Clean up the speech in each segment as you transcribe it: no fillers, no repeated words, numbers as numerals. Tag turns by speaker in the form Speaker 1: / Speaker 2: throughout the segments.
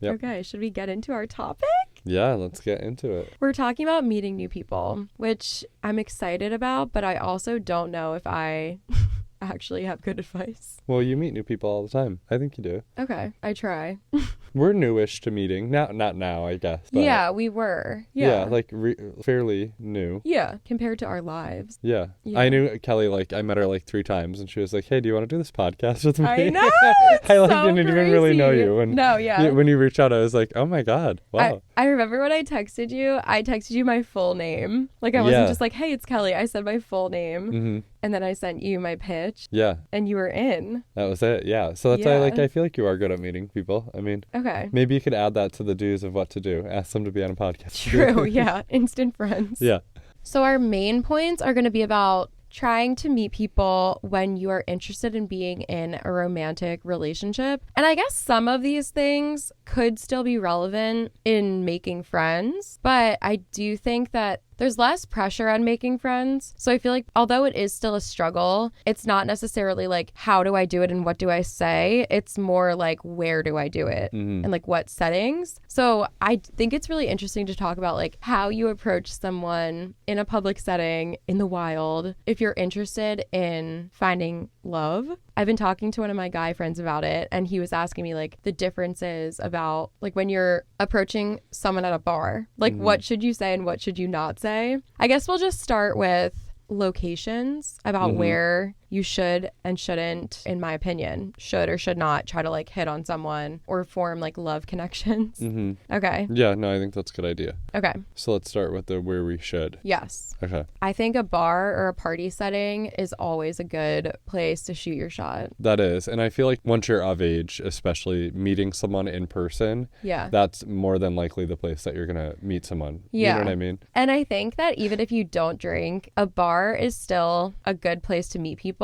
Speaker 1: Yep.
Speaker 2: Okay, should we get into our topic?
Speaker 1: Yeah, let's get into it.
Speaker 2: We're talking about meeting new people, which I'm excited about, but I also don't know if I actually have good advice.
Speaker 1: Well, you meet new people all the time. I think you do.
Speaker 2: Okay, I try.
Speaker 1: We're newish to meeting. Not now, I guess. But
Speaker 2: Yeah, we were.
Speaker 1: yeah, like fairly new.
Speaker 2: Yeah, compared to our lives.
Speaker 1: Yeah.
Speaker 2: Yeah.
Speaker 1: I knew Kelee, like, I met her like 3 times, and she was like, hey, do you want to do this podcast with me?
Speaker 2: I know!
Speaker 1: I like
Speaker 2: so
Speaker 1: didn't even really know
Speaker 2: crazy.
Speaker 1: you.
Speaker 2: No, yeah.
Speaker 1: When you reached out, I was like, oh my God, wow.
Speaker 2: I remember when I texted you my full name. Like, I wasn't just like, hey, it's Kelee. I said my full name.
Speaker 1: Mm-hmm.
Speaker 2: And then I sent you my pitch.
Speaker 1: Yeah.
Speaker 2: And you were in.
Speaker 1: That was it. Yeah. So that's why I feel like you are good at meeting people. I mean,
Speaker 2: okay.
Speaker 1: Maybe you could add that to the do's of what to do. Ask them to be on a podcast.
Speaker 2: True. Yeah. Instant friends.
Speaker 1: Yeah.
Speaker 2: So our main points are going to be about trying to meet people when you are interested in being in a romantic relationship. And I guess some of these things could still be relevant in making friends, but I do think that there's less pressure on making friends. So I feel like although it is still a struggle, it's not necessarily like, how do I do it and what do I say? It's more like, where do I do it and like what settings? So I think it's really interesting to talk about like how you approach someone in a public setting in the wild if you're interested in finding love. I've been talking to one of my guy friends about it, and he was asking me like the differences about like when you're approaching someone at a bar, like what should you say and what should you not say? I guess we'll just start with locations about where you should and shouldn't, in my opinion, should or should not try to like hit on someone or form like love connections. Okay.
Speaker 1: Yeah, no, I think that's a good idea.
Speaker 2: Okay.
Speaker 1: So let's start with the where we should.
Speaker 2: Yes.
Speaker 1: Okay.
Speaker 2: I think a bar or a party setting is always a good place to shoot your shot.
Speaker 1: That is. And I feel like once you're of age, especially meeting someone in person, that's more than likely the place that you're going to meet someone.
Speaker 2: Yeah.
Speaker 1: You know what I mean?
Speaker 2: And I think that even if you don't drink, a bar is still a good place to meet people.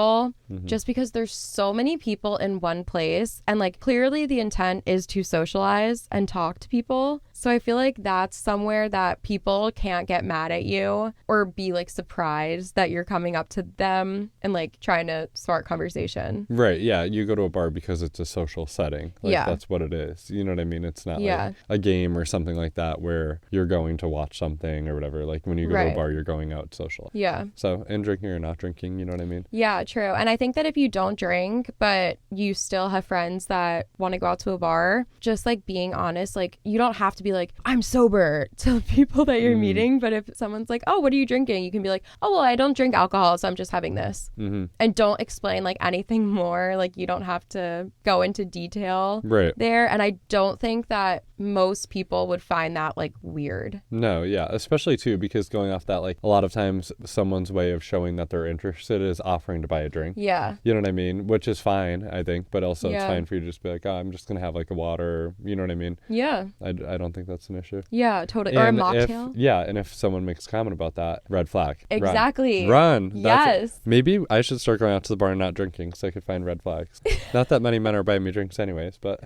Speaker 2: Just because there's so many people in one place, and like clearly the intent is to socialize and talk to people. So I feel like that's somewhere that people can't get mad at you or be like surprised that you're coming up to them and like trying to start conversation.
Speaker 1: Right. Yeah. You go to a bar because it's a social setting. Like, that's what it is. You know what I mean? It's not like a game or something like that where you're going to watch something or whatever. Like when you go to a bar, you're going out social.
Speaker 2: Yeah.
Speaker 1: So, and drinking or not drinking, you know what I mean?
Speaker 2: Yeah, true. And I think that if you don't drink, but you still have friends that want to go out to a bar, just like being honest, like you don't have to be like, I'm sober to the people that you're meeting. But if someone's like, oh, what are you drinking? You can be like, oh, well, I don't drink alcohol, so I'm just having this. And don't explain like anything more. Like you don't have to go into detail there. And I don't think that most people would find that like weird.
Speaker 1: No, yeah. Especially too, because going off that, like a lot of times someone's way of showing that they're interested is offering to buy a drink.
Speaker 2: Yeah.
Speaker 1: You know what I mean? Which is fine, I think. But also it's fine for you to just be like, oh, I'm just going to have like a water. You know what I mean?
Speaker 2: Yeah.
Speaker 1: I don't think that's an issue.
Speaker 2: Yeah, totally.
Speaker 1: And
Speaker 2: or a mocktail.
Speaker 1: And if someone makes a comment about that, red flag.
Speaker 2: Exactly.
Speaker 1: Run.
Speaker 2: Yes.
Speaker 1: Maybe I should start going out to the bar and not drinking so I could find red flags. Not that many men are buying me drinks anyways, but.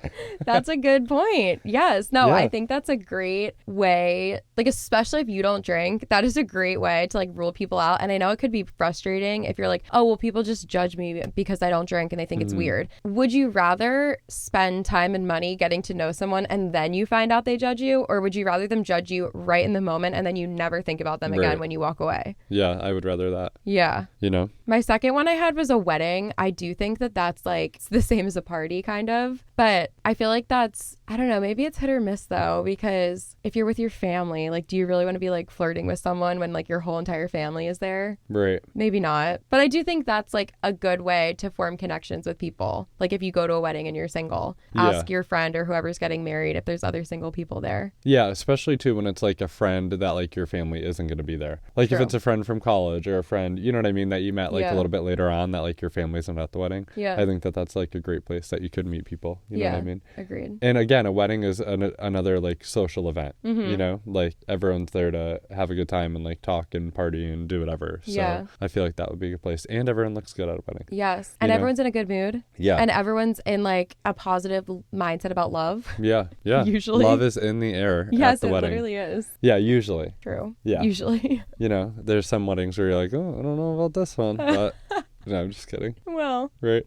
Speaker 2: That's a good point. Yes. No, I think that's a great way, like especially if you don't drink, that is a great way to like rule people out. And I know it could be frustrating if you're like, oh, well, people just judge me because I don't drink and they think it's weird. Would you rather spend time and money getting to know someone and then you find out they judge you? Or would you rather them judge you right in the moment and then you never think about them again when you walk away?
Speaker 1: Yeah, I would rather that.
Speaker 2: Yeah.
Speaker 1: You know?
Speaker 2: My second one I had was a wedding. I do think that that's like the same as a party kind of. But I feel like that's, I don't know, maybe it's hit or miss though, because if you're with your family, like, do you really want to be like flirting with someone when like your whole entire family is there?
Speaker 1: Right.
Speaker 2: Maybe not. But I do think that's like a good way to form connections with people. Like if you go to a wedding and you're single, ask your friend or whoever's getting married if there's other single people there.
Speaker 1: Yeah, especially too when it's like a friend that like your family isn't going to be there. Like if it's a friend from college or a friend, you know what I mean, that you met like a little bit later on that like your family isn't at the wedding.
Speaker 2: Yeah.
Speaker 1: I think that that's like a great place that you could meet people. You know what I mean?
Speaker 2: Agreed.
Speaker 1: And again, a wedding is another like social event, you know, like everyone's there to have a good time and like talk and party and do whatever. So I feel like that would be a good place. And everyone looks good at a wedding.
Speaker 2: Yes. And everyone's in a good mood.
Speaker 1: Yeah.
Speaker 2: And everyone's in like a positive mindset about love.
Speaker 1: Yeah. Yeah.
Speaker 2: Usually.
Speaker 1: Love is in the air at the wedding.
Speaker 2: Yes, it literally is.
Speaker 1: Yeah, usually.
Speaker 2: True.
Speaker 1: Yeah.
Speaker 2: Usually.
Speaker 1: You know, there's some weddings where you're like, oh, I don't know about this one. But no, I'm just kidding.
Speaker 2: Well.
Speaker 1: Right.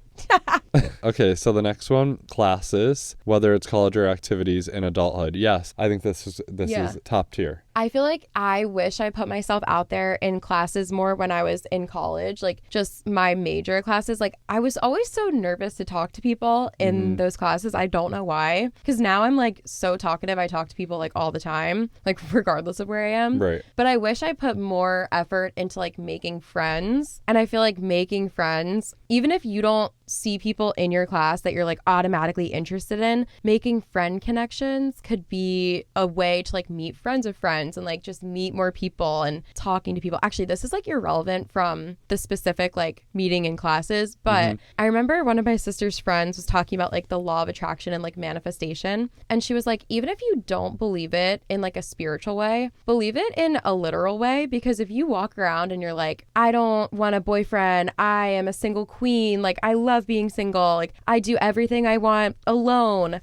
Speaker 1: Okay, so the next one, classes, whether it's college or activities in adulthood. Yes, I think this is top tier.
Speaker 2: I feel like I wish I put myself out there in classes more when I was in college, like just my major classes. Like I was always so nervous to talk to people in those classes. I don't know why, because now I'm like so talkative. I talk to people like all the time, like regardless of where I am.
Speaker 1: Right.
Speaker 2: But I wish I put more effort into like making friends. And I feel like making friends, even if you don't see people in your class that you're like automatically interested in, making friend connections could be a way to like meet friends of friends and like just meet more people and talking to people. Actually, this is like irrelevant from the specific like meeting in classes, but I remember one of my sister's friends was talking about like the law of attraction and like manifestation, and she was like, even if you don't believe it in like a spiritual way, believe it in a literal way, because if you walk around and you're like, I don't want a boyfriend, I am a single queen, like I love being single, like I do everything I want alone.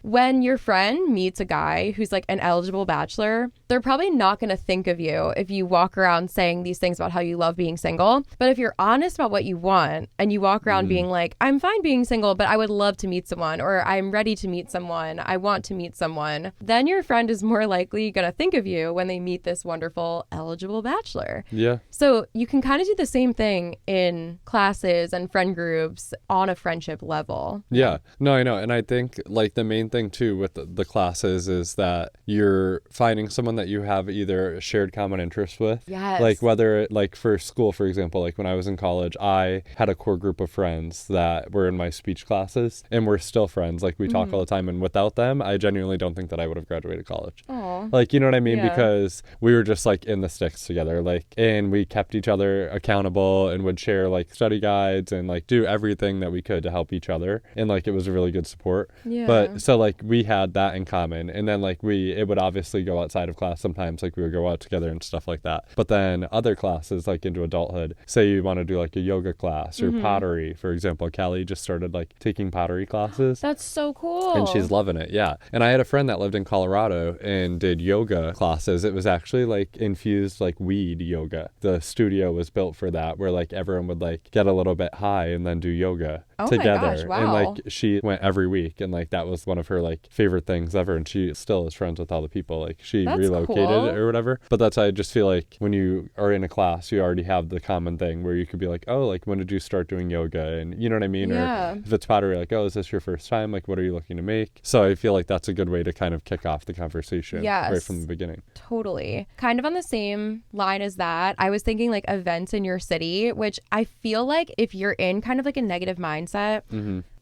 Speaker 2: When your friend meets a guy who's like an eligible bachelor, they're probably not going to think of you if you walk around saying these things about how you love being single. But if you're honest about what you want and you walk around being like, I'm fine being single, but I would love to meet someone, or I'm ready to meet someone, I want to meet someone, then your friend is more likely going to think of you when they meet this wonderful eligible bachelor.
Speaker 1: Yeah.
Speaker 2: So you can kind of do the same thing in classes and friend groups on a friendship level.
Speaker 1: Yeah. No, I know. And I think like the main thing too with the classes is that you're finding someone that you have either a shared common interest with.
Speaker 2: Yes.
Speaker 1: Like whether like for school, for example, like when I was in college, I had a core group of friends that were in my speech classes and we're still friends. Like we talk all the time, and without them, I genuinely don't think that I would have graduated college.
Speaker 2: Aww.
Speaker 1: Like, you know what I mean? Yeah. Because we were just like in the sticks together, like, and we kept each other accountable and would share like study guides and like do everything that we could to help each other. And like, it was a really good support.
Speaker 2: Yeah.
Speaker 1: But so like we had that in common. And then like it would obviously go outside of class sometimes, like we would go out together and stuff like that. But then other classes, like into adulthood, say you want to do like a yoga class or pottery, for example. Kelee just started like taking pottery classes.
Speaker 2: That's so cool.
Speaker 1: And she's loving it. Yeah. And I had a friend that lived in Colorado and did yoga classes. It was actually like infused like weed yoga. The studio was built for that, where like everyone would like get a little bit high and then do yoga together.
Speaker 2: My gosh, wow.
Speaker 1: And like she went every week, and like that was one of her like favorite things ever. And she still is friends with all the people. Like she relocated or whatever. But that's, I just feel like when you are in a class, you already have the common thing where you could be like, oh, like when did you start doing yoga? And you know what I mean?
Speaker 2: Yeah.
Speaker 1: Or if it's pottery, like, oh, is this your first time? Like, what are you looking to make? So I feel like that's a good way to kind of kick off the conversation right from the beginning.
Speaker 2: Totally. Kind of on the same line as that, I was thinking like events in your city, which I feel like if you're in kind of like a negative mindset,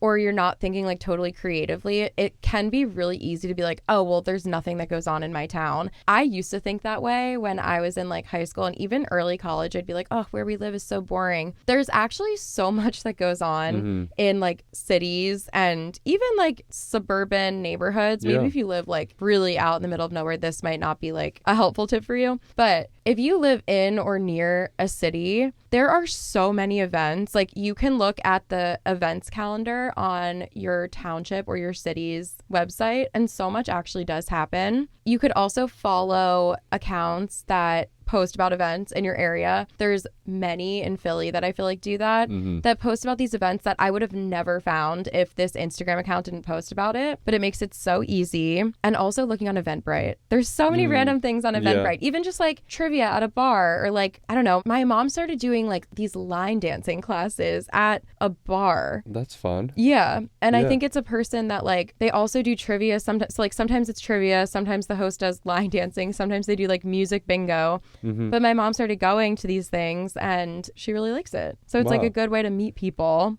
Speaker 2: or you're not thinking like totally creatively, it can be really easy to be like, oh, well, there's nothing that goes on in my town. I used to think that way when I was in like high school and even early college. I'd be like, oh, where we live is so boring. There's actually so much that goes on in like cities and even like suburban neighborhoods. Maybe if you live like really out in the middle of nowhere, this might not be like a helpful tip for you. But if you live in or near a city, there are so many events. Like you can look at the events calendar on your township or your city's website, and so much actually does happen. You could also follow accounts that post about events in your area. There's many in Philly that I feel like do that, that post about these events that I would have never found if this Instagram account didn't post about it, but it makes it so easy. And also looking on Eventbrite. There's so many random things on Eventbrite, even just like trivia at a bar, or like, I don't know, my mom started doing like these line dancing classes at a bar.
Speaker 1: That's fun.
Speaker 2: Yeah. And I think it's a person that like, they also do trivia sometimes. So like sometimes it's trivia, sometimes the host does line dancing, sometimes they do like music bingo. But my mom started going to these things and she really likes it. So it's like a good way to meet people.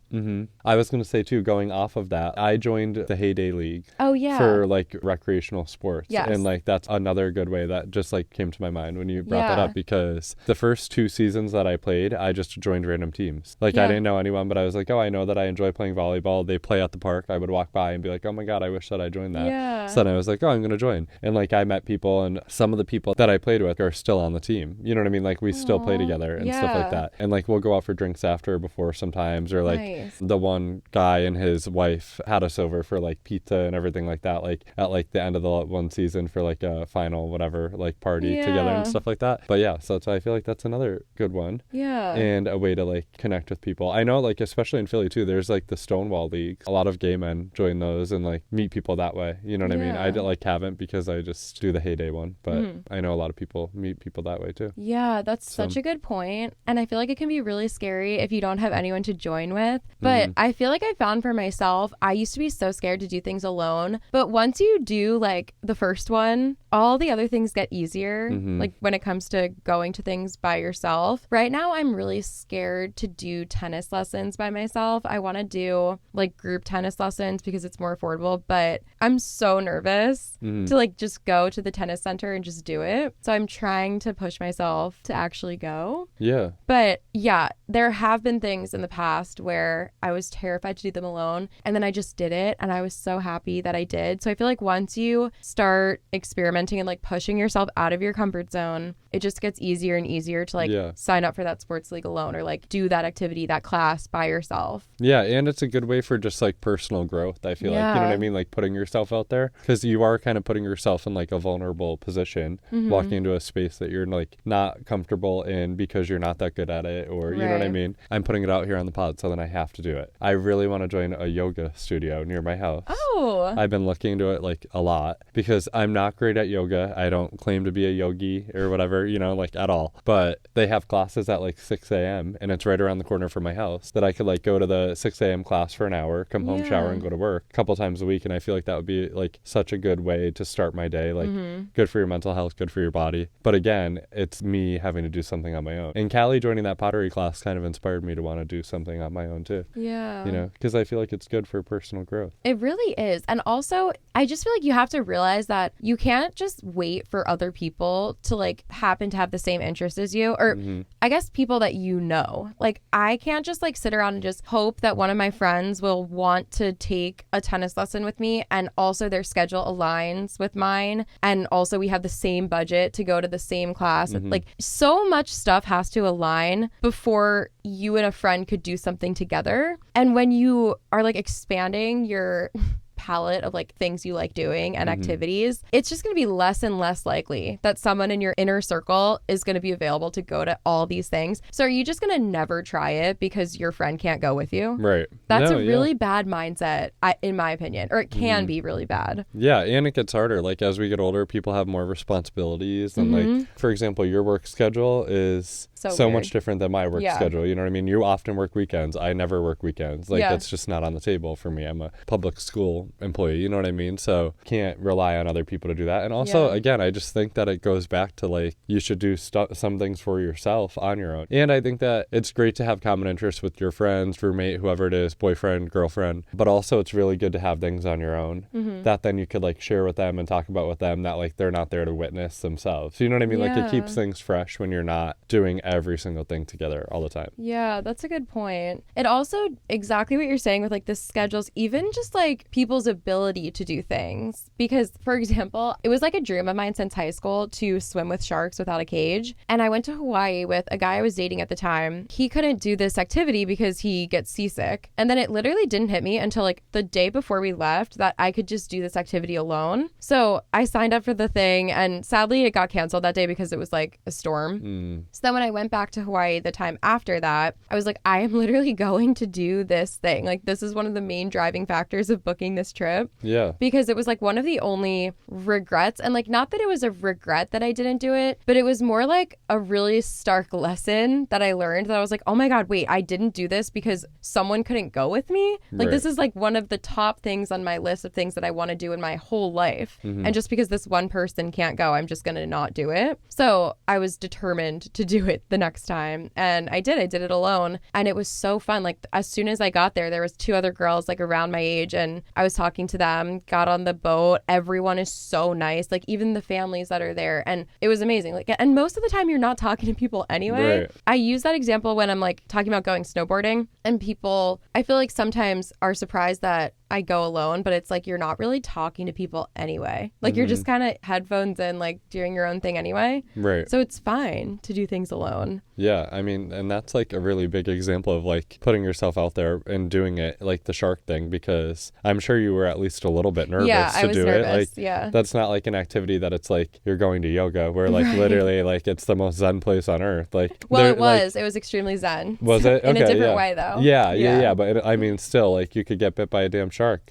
Speaker 1: I was going to say too, going off of that, I joined the Heyday League.
Speaker 2: Oh yeah.
Speaker 1: For like recreational sports.
Speaker 2: Yes.
Speaker 1: And like that's another good way that just like came to my mind when you brought that up, because the first 2 seasons that I played, I just joined random teams. Like I didn't know anyone, but I was like, oh, I know that I enjoy playing volleyball. They play at the park. I would walk by and be like, oh my God, I wish that I joined that.
Speaker 2: Yeah.
Speaker 1: So then I was like, oh, I'm going to join. And like I met people, and some of the people that I played with are still on the team. team. You know what I mean? Like we still play together and stuff like that. And like we'll go out for drinks after or before sometimes, or like the one guy and his wife had us over for like pizza and everything like that, like at like the end of the one season for like a final whatever like party together and stuff like that. But yeah, so I feel like that's another good one.
Speaker 2: Yeah.
Speaker 1: And a way to like connect with people. I know like especially in Philly too, there's like the Stonewall League. A lot of gay men join those and like meet people that way. You know what I mean? I like haven't because I just do the heyday one, but I know a lot of people meet people that way too.
Speaker 2: Yeah, that's such a good point. And I feel like it can be really scary if you don't have anyone to join with. But I feel like I found for myself, I used to be so scared to do things alone. But once you do like the first one, all the other things get easier. Like when it comes to going to things by yourself. Right now, I'm really scared to do tennis lessons by myself. I want to do like group tennis lessons because it's more affordable, but I'm so nervous to like just go to the tennis center and just do it. So I'm trying to push myself to actually go.
Speaker 1: Yeah.
Speaker 2: But yeah, there have been things in the past where I was terrified to do them alone, and then I just did it, and I was so happy that I did. So I feel like once you start experimenting and like pushing yourself out of your comfort zone, it just gets easier and easier to like sign up for that sports league alone, or like do that activity, that class by yourself.
Speaker 1: Yeah, and it's a good way for just like personal growth, I feel like. You know what I mean? Like putting yourself out there, because you are kind of putting yourself in like a vulnerable position, walking into a space that you're like not comfortable in because you're not that good at it, or you know what I mean? I'm putting it out here on the pod, so then I have to do it. I really want to join a yoga studio near my house.
Speaker 2: Oh.
Speaker 1: I've been looking into it like a lot because I'm not great at yoga. I don't claim to be a yogi or whatever, you know, like at all. But they have classes at like 6 a.m. and it's right around the corner from my house that I could like go to the 6 a.m. class for an hour, come home, shower, and go to work a couple times a week. And I feel like that would be like such a good way to start my day. Like good for your mental health, good for your body. But again, it's me having to do something on my own. And Kelee joining that pottery class kind of inspired me to want to do something on my own too.
Speaker 2: Yeah.
Speaker 1: You know, because I feel like it's good for personal growth.
Speaker 2: It really is. And also, I just feel like you have to realize that you can't just wait for other people to like happen to have the same interest as you, or I guess people that you know. Like I can't just like sit around and just hope that one of my friends will want to take a tennis lesson with me, and also their schedule aligns with mine, and also we have the same budget to go to the same class. Like so much stuff has to align before you and a friend could do something together. And when you are like expanding your palette of like things you like doing and activities, it's just going to be less and less likely that someone in your inner circle is going to be available to go to all these things. So are you just going to never try it because your friend can't go with you?
Speaker 1: Right.
Speaker 2: That's a really bad mindset, in my opinion, or it can be really bad.
Speaker 1: Yeah, and it gets harder. Like as we get older, people have more responsibilities, and like, for example, your work schedule is so much different than my work schedule. You know what I mean? You often work weekends. I never work weekends. Like that's just not on the table for me. I'm a public school employee, you know what I mean? So can't rely on other people to do that. And also, again, I just think that it goes back to like you should do some things for yourself on your own. And I think that it's great to have common interests with your friends, roommate, whoever it is, boyfriend, girlfriend, but also it's really good to have things on your own that then you could like share with them and talk about with them that like they're not there to witness themselves. You know what I mean? Like it keeps things fresh when you're not doing every single thing together all the time.
Speaker 2: Yeah, that's a good point. It also, exactly what you're saying with like the schedules, even just like people's ability to do things. Because, for example, it was like a dream of mine since high school to swim with sharks without a cage. And I went to Hawaii with a guy I was dating at the time. He couldn't do this activity because he gets seasick. And then it literally didn't hit me until like the day before we left that I could just do this activity alone. So I signed up for the thing, and sadly it got canceled that day because it was like a storm. So then when I went back to Hawaii the time after that, I was like, I am literally going to do this thing. Like this is one of the main driving factors of booking this trip.
Speaker 1: Yeah.
Speaker 2: Because it was like one of the only regrets. And like, not that it was a regret that I didn't do it, but it was more like a really stark lesson that I learned, that I was like, oh my God, wait, I didn't do this because someone couldn't go with me. Like this is like one of the top things on my list of things that I want to do in my whole life. And just because this one person can't go, I'm just going to not do it. So I was determined to do it the next time. And I did it alone. And it was so fun. Like as soon as I got there was 2 other girls like around my age, and I was talking to them, got on the boat. Everyone is so nice. Like even the families that are there. And it was amazing. Like, and most of the time you're not talking to people anyway. I use that example when I'm like talking about going snowboarding, and people, I feel like sometimes are surprised that I go alone, but it's like you're not really talking to people anyway. Like you're just kind of headphones in, like doing your own thing anyway.
Speaker 1: Right.
Speaker 2: So it's fine to do things alone.
Speaker 1: Yeah, I mean, and that's like a really big example of like putting yourself out there and doing it, like the shark thing, because I'm sure you were at least a little bit nervous to do it. Like, that's not like an activity that it's like you're going to yoga where like literally like it's the most zen place on earth. Like,
Speaker 2: well, it was extremely zen.
Speaker 1: Was it? Okay,
Speaker 2: in a different way though.
Speaker 1: Yeah. But I mean, still, like you could get bit by a damn shark.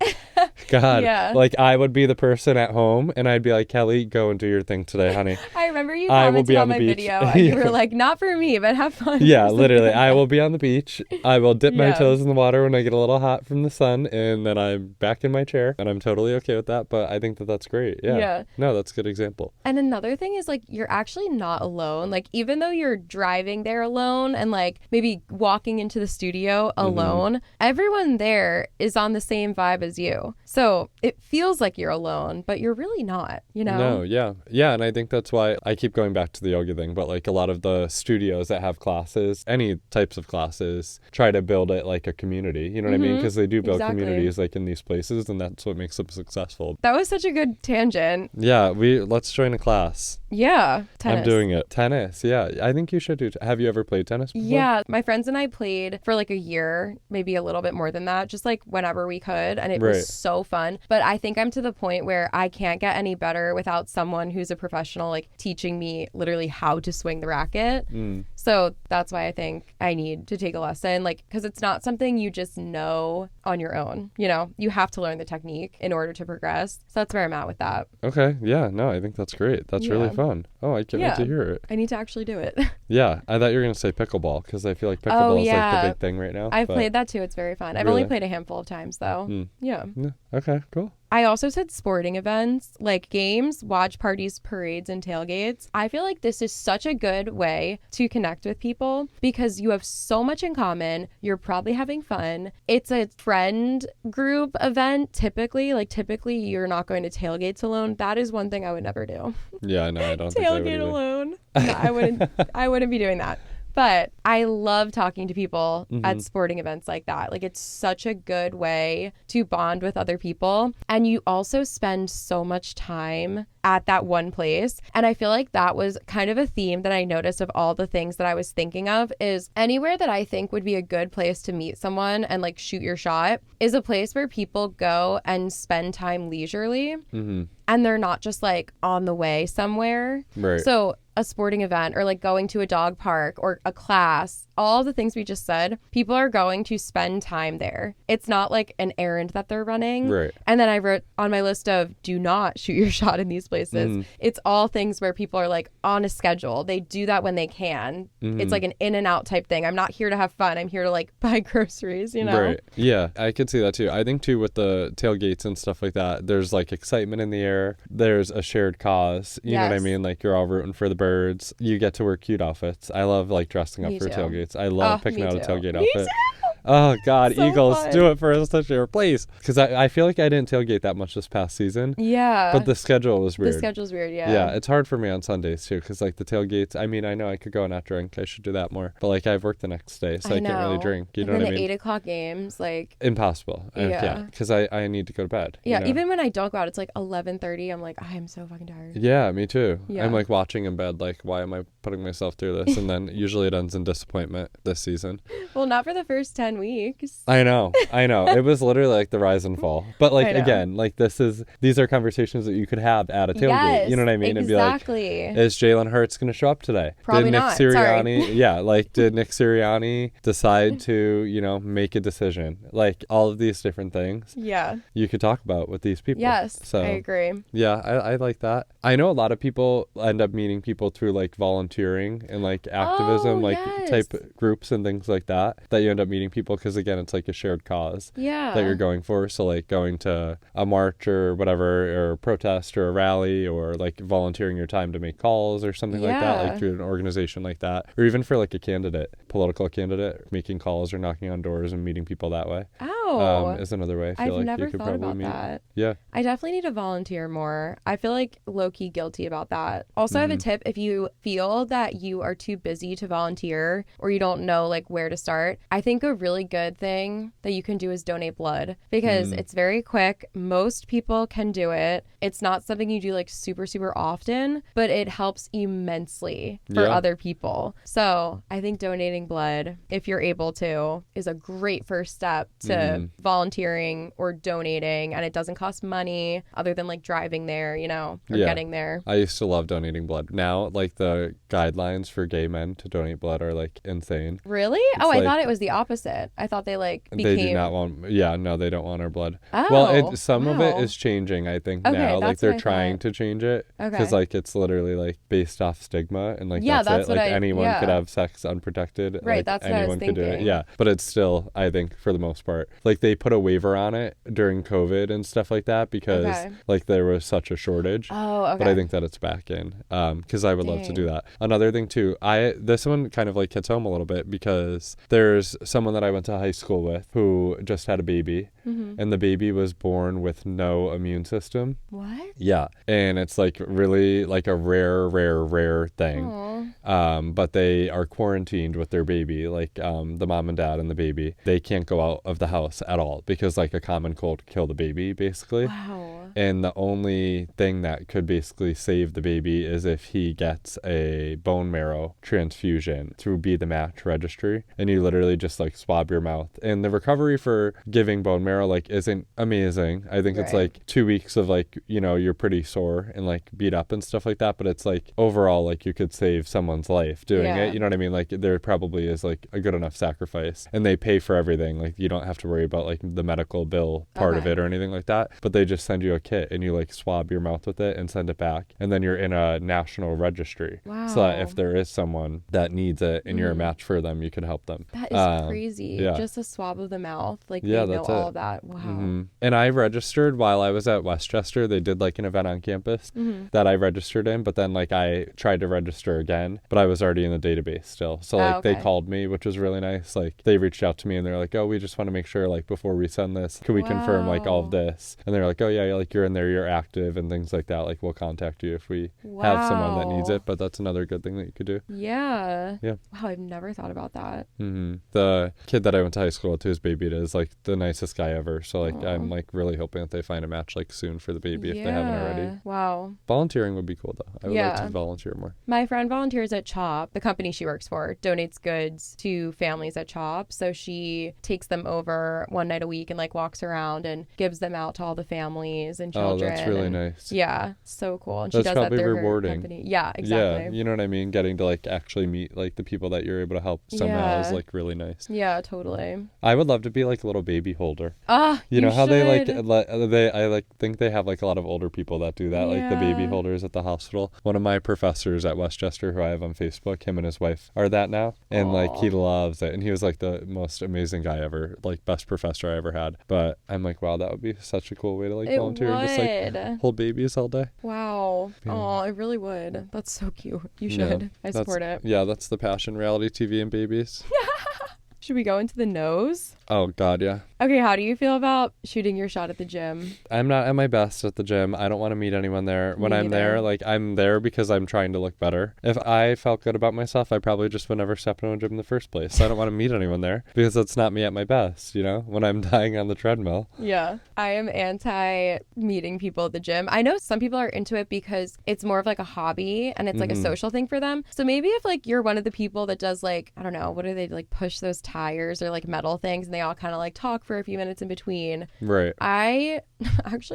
Speaker 1: God, like I would be the person at home and I'd be like, Kelee, go and do your thing today, honey.
Speaker 2: I remember you commented on my video and you were like, not for me, but have fun.
Speaker 1: Yeah, literally. I will be on the beach. I will dip my toes in the water when I get a little hot from the sun, and then I'm back in my chair, and I'm totally okay with that. But I think that that's great. Yeah. No, that's a good example.
Speaker 2: And another thing is like you're actually not alone. Like even though you're driving there alone and like maybe walking into the studio alone, everyone there is on the same vibe as you. So it feels like you're alone, but you're really not, you know?
Speaker 1: No, yeah. And I think that's why I keep going back to the yoga thing, but like a lot of the studios that have classes, any types of classes, try to build it like a community. You know what I mean? Because they do build communities like in these places, and that's what makes them successful.
Speaker 2: That was such a good tangent.
Speaker 1: Yeah, let's join a class.
Speaker 2: Yeah, tennis.
Speaker 1: I'm doing it. Tennis, yeah. I think you should do. Have you ever played tennis before?
Speaker 2: Yeah, my friends and I played for like a year, maybe a little bit more than that, just like whenever we could, and it was so fun. But I think I'm to the point where I can't get any better without someone who's a professional like teaching me literally how to swing the racket. So that's why I think I need to take a lesson, like, because it's not something you just know on your own. You know, you have to learn the technique in order to progress. So that's where I'm at with that.
Speaker 1: Okay. Yeah. No, I think that's great. That's really fun. Oh, I can't wait to hear it.
Speaker 2: I need to actually do it.
Speaker 1: Yeah. I thought you were going to say pickleball, because I feel like pickleball is like the big thing right now.
Speaker 2: I've played that too. It's very fun. I've only played a handful of times though. Yeah.
Speaker 1: Okay, cool.
Speaker 2: I also said sporting events like games, watch parties, parades, and tailgates. I feel like this is such a good way to connect with people because you have so much in common. You're probably having fun. It's a friend group event typically. Like typically you're not going to tailgates alone. That is one thing I would never do.
Speaker 1: Yeah, no, I don't think I would
Speaker 2: tailgate alone. No, I wouldn't be doing that. But I love talking to people at sporting events like that. Like it's such a good way to bond with other people. And you also spend so much time at that one place. And I feel like that was kind of a theme that I noticed of all the things that I was thinking of is anywhere that I think would be a good place to meet someone and like shoot your shot is a place where people go and spend time leisurely. And they're not just like on the way somewhere. Right. So a sporting event or like going to a dog park or a class, all the things we just said, people are going to spend time there. It's not like an errand that they're running. Right. And then I wrote on my list of do not shoot your shot in these places. It's all things where people are like on a schedule. They do that when they can. It's like an in and out type thing. I'm not here to have fun. I'm here to like buy groceries, you know?
Speaker 1: Right. Yeah, I could see that too. I think too with the tailgates and stuff like that, there's like excitement in the air. There's a shared cause. You know what I mean? Like you're all rooting for the birds. You get to wear cute outfits. I love like dressing up for tailgates. I love picking out a tailgate outfit. Oh, God, so Eagles, fun. Do it for us this year, please. Because I feel like I didn't tailgate that much this past season.
Speaker 2: Yeah.
Speaker 1: But the schedule was weird.
Speaker 2: The schedule's weird, yeah.
Speaker 1: Yeah, it's hard for me on Sundays, too, because, like, the tailgates, I mean, I know I could go and not drink. I should do that more. But, like, I've worked the next day, so I can't really drink. You know what I mean?
Speaker 2: The 8 o'clock games, like...
Speaker 1: Impossible. Yeah. Because I need to go to bed.
Speaker 2: Yeah,
Speaker 1: you know?
Speaker 2: Even when I don't go out, it's, like, 11:30. I'm like, I am so fucking tired.
Speaker 1: Yeah, me too. Yeah. I'm, like, watching in bed, like, why am I putting myself through this? And then usually it ends in disappointment this season.
Speaker 2: Well, not for the first 10 weeks.
Speaker 1: I know. It was literally like the rise and fall. But like again, like these are conversations that you could have at a tailgate. Yes, you know what I mean?
Speaker 2: Exactly.
Speaker 1: It'd be like, is Jalen Hurts going to show up today?
Speaker 2: Probably not.
Speaker 1: Did Nick Sirianni decide to, you know, make a decision? Like all of these different things. Yeah. You could talk about with these people.
Speaker 2: Yes. So I agree.
Speaker 1: Yeah, I like that. I know a lot of people end up meeting people through like volunteering and like activism, type groups and things like that you end up meeting people because again, it's like a shared cause that you're going for. So like going to a march or whatever or a protest or a rally or like volunteering your time to make calls or something like that, like through an organization like that, or even for like a political candidate, making calls or knocking on doors and meeting people that way.
Speaker 2: Oh,
Speaker 1: is another way I feel
Speaker 2: I've
Speaker 1: like
Speaker 2: never
Speaker 1: you could
Speaker 2: thought
Speaker 1: probably
Speaker 2: about
Speaker 1: meet.
Speaker 2: that.
Speaker 1: Yeah.
Speaker 2: I definitely need to volunteer more. I feel like low-key guilty about that. Also, I have a tip. If you feel that you are too busy to volunteer or you don't know like where to start, I think a really good thing that you can do is donate blood, because it's very quick. Most people can do it. It's not something you do like super, super often, but it helps immensely for other people. So I think donating blood, if you're able to, is a great first step to volunteering or donating, and it doesn't cost money other than like driving there, you know, or getting there.
Speaker 1: I used to love donating blood. Now, like, the guidelines for gay men to donate blood are like insane.
Speaker 2: Really?
Speaker 1: It's
Speaker 2: I
Speaker 1: like,
Speaker 2: thought it was the opposite. I thought they like became...
Speaker 1: They do not want... Yeah, no, they don't want our blood.
Speaker 2: Oh,
Speaker 1: well, some of it is changing, I think, now. Like, they're trying to change it.
Speaker 2: Okay.
Speaker 1: Because, like, it's literally, like, based off stigma. And, like,
Speaker 2: that's
Speaker 1: it.
Speaker 2: What
Speaker 1: Like, anyone could have sex unprotected.
Speaker 2: Right,
Speaker 1: like,
Speaker 2: that's
Speaker 1: anyone
Speaker 2: what I was
Speaker 1: could do it.
Speaker 2: thinking.
Speaker 1: Yeah. But it's still, I think, for the most part, like, they put a waiver on it during COVID and stuff like that because, like, there was such a shortage.
Speaker 2: Oh, okay.
Speaker 1: But I think that it's back in. Because I would love to do that. Another thing, too, this one kind of, like, hits home a little bit because there's someone that I went to high school with who just had a baby. And the baby was born with no immune system.
Speaker 2: What?
Speaker 1: Yeah. And it's like really like a rare thing. But they are quarantined with their baby, like the mom and dad and the baby. They can't go out of the house at all because like a common cold could kill the baby, basically.
Speaker 2: Wow.
Speaker 1: And the only thing that could basically save the baby is if he gets a bone marrow transfusion through Be the Match registry. And you literally just like swab your mouth. And the recovery for giving bone marrow like isn't amazing. I think it's like 2 weeks of like, you know, you're pretty sore and like beat up and stuff like that. But it's like overall, like you could save someone's life doing it. You know what I mean? Like there probably is like a good enough sacrifice. And they pay for everything. Like you don't have to worry about like the medical bill part of it or anything like that. But they just send you a kit and you like swab your mouth with it and send it back. And then you're in a national registry.
Speaker 2: Wow.
Speaker 1: So that if there is someone that needs it and you're a match for them, you could help them.
Speaker 2: That is crazy.
Speaker 1: Yeah.
Speaker 2: Just a swab of the mouth. Like they know all of that. Wow.
Speaker 1: And I registered while I was at Westchester. They did like an event on campus that I registered in, but then like I tried to register again, but I was already in the database still. So like they called me, which was really nice. Like they reached out to me and they're like, oh, we just want to make sure like before we send this, can we confirm like all of this? And they're like, oh yeah, like you're in there, you're active and things like that. Like we'll contact you if we have someone that needs it. But that's another good thing that you could do.
Speaker 2: Yeah.
Speaker 1: Yeah.
Speaker 2: Wow, I've never thought about that.
Speaker 1: The kid that I went to high school with, whose baby it is, like the nicest guy ever. So like I'm like really hoping that they find a match like soon for the baby if they haven't already.
Speaker 2: Wow.
Speaker 1: Volunteering would be cool though. I would like to volunteer more.
Speaker 2: My friend volunteers at CHOP. The company she works for donates goods to families at CHOP. So she takes them over one night a week and like walks around and gives them out to all the families and children.
Speaker 1: Oh, that's really nice.
Speaker 2: Yeah, so cool. And
Speaker 1: that's
Speaker 2: she does
Speaker 1: probably
Speaker 2: that through
Speaker 1: rewarding.
Speaker 2: her company. Yeah, exactly.
Speaker 1: Yeah, you know what I mean? Getting to like actually meet like the people that you're able to help somehow is like really nice.
Speaker 2: Yeah, totally.
Speaker 1: I would love to be like a little baby holder.
Speaker 2: You
Speaker 1: know how
Speaker 2: should.
Speaker 1: I like think they have like a lot of older people that do that, like the baby holders at the hospital. One of my professors at Westchester who I have on Facebook, him and his wife are that now, and like he loves it, and he was like the most amazing guy ever, like best professor I ever had. But I'm like, wow, that would be such a cool way to like volunteer and just like hold babies all day.
Speaker 2: Wow. Oh, I really would. That's so cute. You should. I support it.
Speaker 1: Yeah, that's the passion. Reality TV and babies.
Speaker 2: Should we go into the nose?
Speaker 1: Oh, God, yeah.
Speaker 2: Okay, how do you feel about shooting your shot at the gym?
Speaker 1: I'm not at my best at the gym. I don't want to meet anyone there. When I'm there, like, I'm there because I'm trying to look better. If I felt good about myself, I probably just would never step into a gym in the first place. So I don't want to meet anyone there because that's not me at my best, you know, when I'm dying on the treadmill.
Speaker 2: Yeah. I am anti meeting people at the gym. I know some people are into it because it's more of like a hobby and it's like a social thing for them. So maybe if like you're one of the people that does like, I don't know, what do they like push those tires or like metal things and they all kind of like talk for a few minutes in between.
Speaker 1: Right.
Speaker 2: I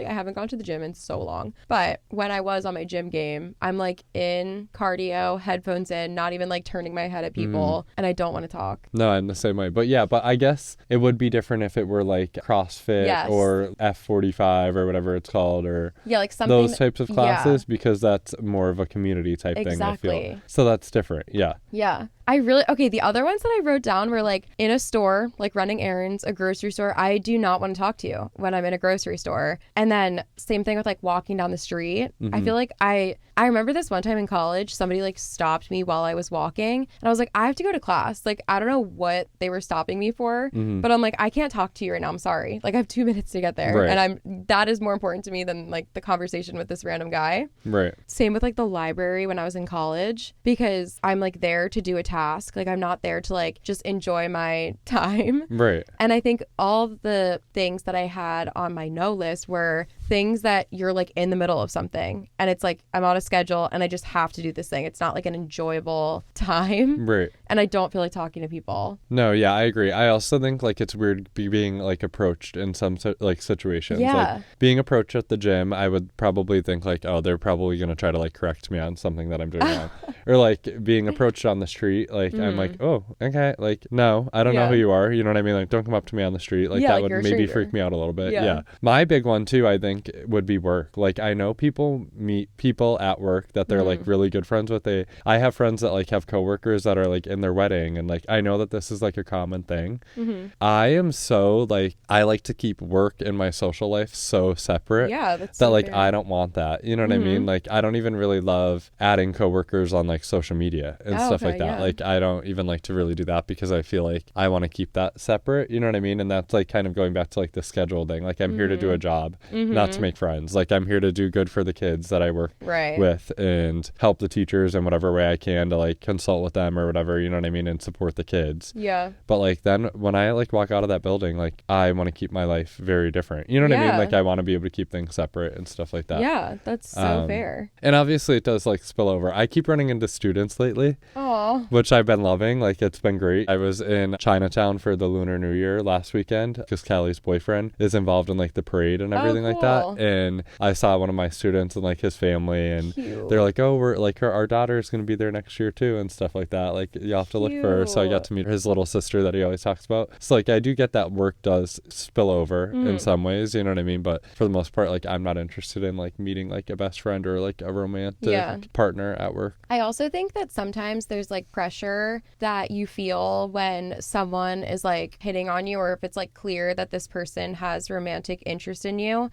Speaker 2: haven't gone to the gym in so long, but when I was on my gym game, I'm like in cardio, headphones in, not even like turning my head at people, and I don't want to talk.
Speaker 1: No, I'm the same way. But yeah, but I guess it would be different if it were like CrossFit or F45 or whatever it's called, or
Speaker 2: like something,
Speaker 1: those types of classes, because that's more of a community type thing, I feel. So that's different. Yeah.
Speaker 2: Yeah. Okay, the other ones that I wrote down were like in a store, like running errands, a grocery store. I do not want to talk to you when I'm in a grocery store. And then same thing with like walking down the street. I feel like I remember this one time in college, somebody like stopped me while I was walking and I was like, I have to go to class. Like, I don't know what they were stopping me for, but I'm like, I can't talk to you right now. I'm sorry. Like, I have 2 minutes to get there.
Speaker 1: Right.
Speaker 2: And that is more important to me than like the conversation with this random guy.
Speaker 1: Right.
Speaker 2: Same with like the library when I was in college, because I'm like there to do a task. Like, I'm not there to like just enjoy my time.
Speaker 1: Right.
Speaker 2: And I think all the things that I had on my no list were things that you're like in the middle of something and it's like I'm on a schedule and I just have to do this thing. It's not like an enjoyable time.
Speaker 1: Right.
Speaker 2: And I don't feel like talking to people.
Speaker 1: No, yeah, I agree. I also think like it's weird being like approached in some like situations.
Speaker 2: Yeah.
Speaker 1: Like being approached at the gym, I would probably think like, oh, they're probably going to try to like correct me on something that I'm doing wrong. Or like being approached on the street, like I'm like, oh, okay, like no, I don't know who you are. You know what I mean? Like don't come up to me on the street. Like that would maybe freak me out a little bit. Yeah. My big one too, I think, would be work. Like I know people meet people at work that they're like really good friends with. I have friends that like have coworkers that are like in their wedding, and like I know that this is like a common thing. I am so like I like to keep work and my social life so separate.
Speaker 2: Yeah, that's
Speaker 1: that
Speaker 2: so
Speaker 1: like
Speaker 2: fair.
Speaker 1: I don't want that. You know what I mean? Like I don't even really love adding coworkers on like social media and stuff like that. Like I don't even like to really do that because I feel like I want to keep that separate. You know what I mean? And that's like kind of going back to like the schedule thing. Like I'm here to do a job, not to make friends. Like I'm here to do good for the kids that I work with and help the teachers in whatever way I can to like consult with them or whatever, you know what I mean, and support the kids.
Speaker 2: Yeah.
Speaker 1: But like then when I like walk out of that building, like I want to keep my life very different. You know what I mean? Like I want to be able to keep things separate and stuff like that.
Speaker 2: Yeah, that's so fair.
Speaker 1: And obviously it does like spill over. I keep running into students lately.
Speaker 2: Aww.
Speaker 1: Which I've been loving. Like it's been great. I was in Chinatown for the Lunar New Year last weekend because Kelee's boyfriend is involved in like the parade and everything like that. And I saw one of my students and like his family, and they're like, oh, we're like our daughter's gonna be there next year too and stuff like that. Like you'll have to look for her. So I got to meet his little sister that he always talks about. So like I do get that work does spill over in some ways, you know what I mean? But for the most part, like I'm not interested in like meeting like a best friend or like a romantic partner at work.
Speaker 2: I also think that sometimes there's like pressure that you feel when someone is like hitting on you, or if it's like clear that this person has romantic interest in you,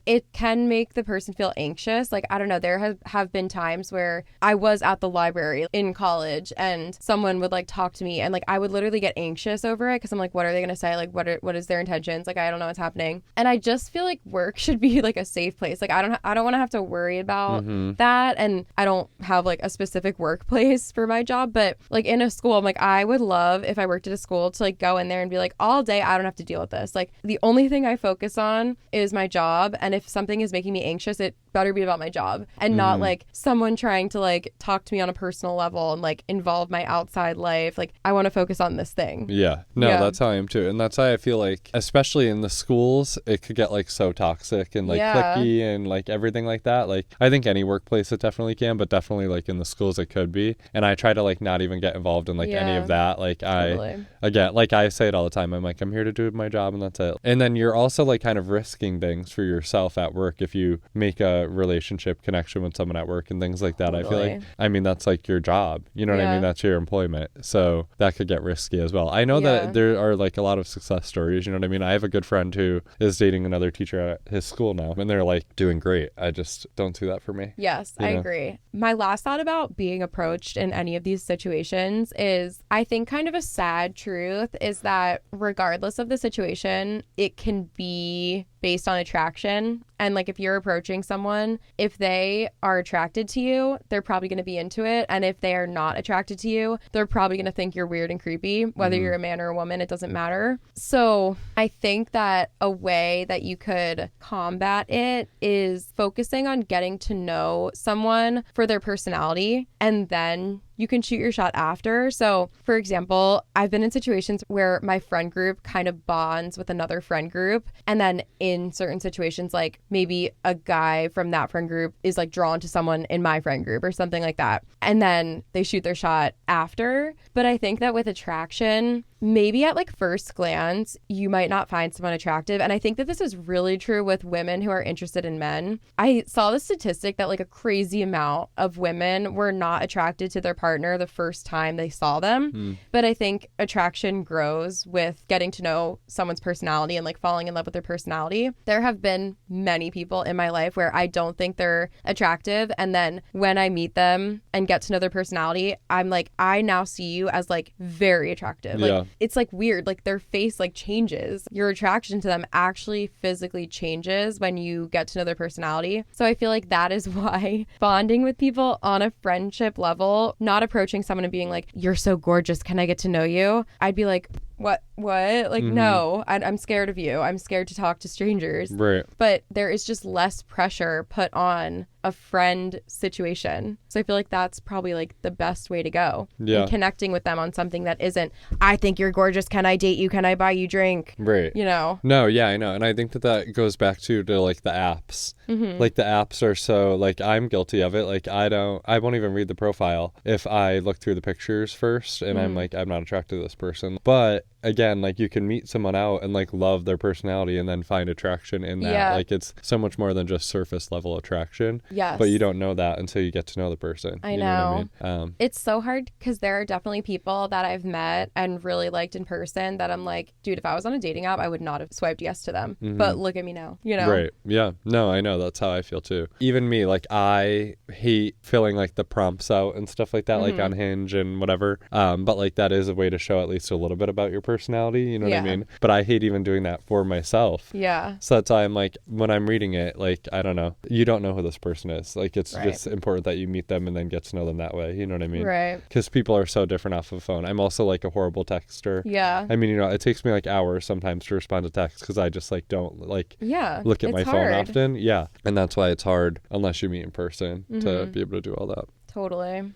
Speaker 2: it can make the person feel anxious. Like, I don't know, there have been times where I was at the library in college and someone would like talk to me and like I would literally get anxious over it because I'm like, what are they going to say? Like, what is their intentions? Like, I don't know what's happening. And I just feel like work should be like a safe place. Like, I don't want to have to worry about that. And I don't have like a specific workplace for my job, but like in a school, I'm like, I would love if I worked at a school to like go in there and be like, all day I don't have to deal with this. Like the only thing I focus on is my job, and if something is making me anxious, it better be about my job and not like someone trying to like talk to me on a personal level and like involve my outside life. Like I want to focus on this thing.
Speaker 1: That's how I am too. And that's how I feel like, especially in the schools, it could get like so toxic and like cliquey and like everything like that. Like I think any workplace it definitely can, but definitely like in the schools it could be. And I try to like not even get involved in like any of that. Like again, like I say it all the time, I'm like, I'm here to do my job and that's it. And then you're also like kind of risking things for yourself at work if you make a relationship connection with someone at work and things like that. I feel like, I mean, that's like your job, you know what I mean? That's your employment. So that could get risky as well. I know that there are like a lot of success stories, you know what I mean? I have a good friend who is dating another teacher at his school now and they're like doing great. I just don't do that for me.
Speaker 2: Yes, I agree. My last thought about being approached in any of these situations is, I think kind of a sad truth is that regardless of the situation, it can be based on attraction. And like if you're approaching someone, if they are attracted to you, they're probably going to be into it. And if they are not attracted to you, they're probably going to think you're weird and creepy, whether you're a man or a woman, it doesn't matter. So I think that a way that you could combat it is focusing on getting to know someone for their personality, and then you can shoot your shot after. So, for example, I've been in situations where my friend group kind of bonds with another friend group. And then in certain situations, like maybe a guy from that friend group is like drawn to someone in my friend group or something like that. And then they shoot their shot after. But I think that with attraction, maybe at like first glance, you might not find someone attractive. And I think that this is really true with women who are interested in men. I saw the statistic that like a crazy amount of women were not attracted to their partner the first time they saw them. But I think attraction grows with getting to know someone's personality and like falling in love with their personality. There have been many people in my life where I don't think they're attractive. And then when I meet them and get to know their personality, I'm like, I now see you as like very attractive. Like it's like weird. Like their face like changes. Your attraction to them actually physically changes when you get to know their personality. So I feel like that is why bonding with people on a friendship level, not approaching someone and being like, you're so gorgeous, can I get to know you? I'd be like, what? Like, no, I'm scared of you. I'm scared to talk to strangers.
Speaker 1: Right.
Speaker 2: But there is just less pressure put on a friend situation. So I feel like that's probably like the best way to go.
Speaker 1: Yeah.
Speaker 2: And connecting with them on something that isn't, I think you're gorgeous. Can I date you? Can I buy you drink?
Speaker 1: Right.
Speaker 2: You know?
Speaker 1: No, yeah, I know. And I think that goes back to like the apps. Like the apps are so like, I'm guilty of it. Like I won't even read the profile if I look through the pictures first and I'm like, I'm not attracted to this person. But again, like you can meet someone out and like love their personality and then find attraction in that.
Speaker 2: Yeah.
Speaker 1: Like it's so much more than just surface level attraction.
Speaker 2: Yes.
Speaker 1: But you don't know that until you get to know the person.
Speaker 2: I
Speaker 1: you
Speaker 2: know.
Speaker 1: What I mean?
Speaker 2: It's so hard because there are definitely people that I've met and really liked in person that I'm like, dude, if I was on a dating app, I would not have swiped yes to them. But look at me now, you know?
Speaker 1: Right. Yeah. No, I know. That's how I feel too. Even me, like I hate filling like the prompts out and stuff like that, like on Hinge and whatever. But like that is a way to show at least a little bit about your personality. You know what I mean? But I hate even doing that for myself.
Speaker 2: Yeah.
Speaker 1: So that's why I'm like, when I'm reading it, like, I don't know, you don't know who this person is. Like, it's just important that you meet them and then get to know them that way. You know what I mean?
Speaker 2: Right.
Speaker 1: Because people are so different off of a phone. I'm also like a horrible texter.
Speaker 2: Yeah.
Speaker 1: I mean, you know, it takes me like hours sometimes to respond to text because I just like don't like look at my phone often. Yeah. And that's why it's hard unless you meet in person to be able to do all that.
Speaker 2: Totally.